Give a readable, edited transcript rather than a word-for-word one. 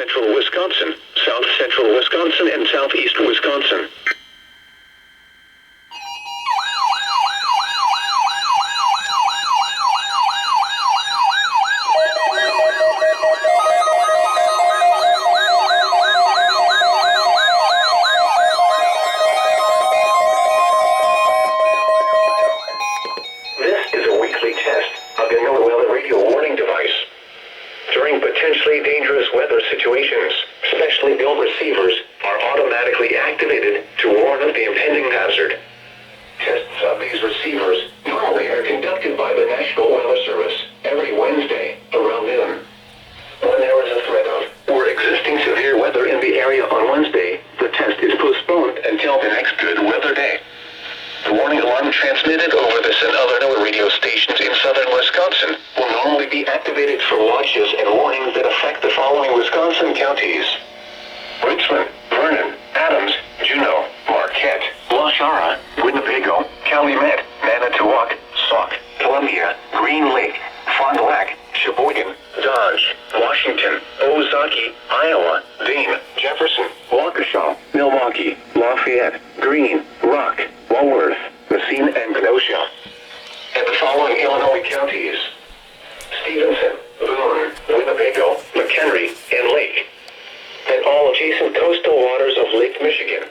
central Wisconsin, south central Wisconsin, and southeast Wisconsin. This is a weekly test of the NOAA radio warning device. During potentially dangerous weather situations, specially built receivers are automatically activated to warn of the impending hazard. Tests of these receivers normally are conducted by the National Weather Service every Wednesday around noon. When there is a threat of or existing severe weather in the area on Wednesday, the test is postponed until the next good weather day. The warning alarm transmitted over this and other NOAA radio stations in southern Wisconsin will normally be activated for watches and warnings that affect the following Wisconsin counties: Richmond, Vernon, Adams, Juneau, Marquette, LaShara, Winnebago, Calumet, Manitowoc, Sauk, Columbia, Green Lake, Fond du Lac, Sheboygan, Dodge, Washington, Ozaki, Iowa, Dane, Jefferson, Waukesha, Milwaukee, Lafayette, Greene, Rock, Walworth, Racine, and Kenosha. And the following Illinois counties: Stevenson, Boone, Winnebago, McHenry, and Lake. And all adjacent coastal waters of Lake Michigan.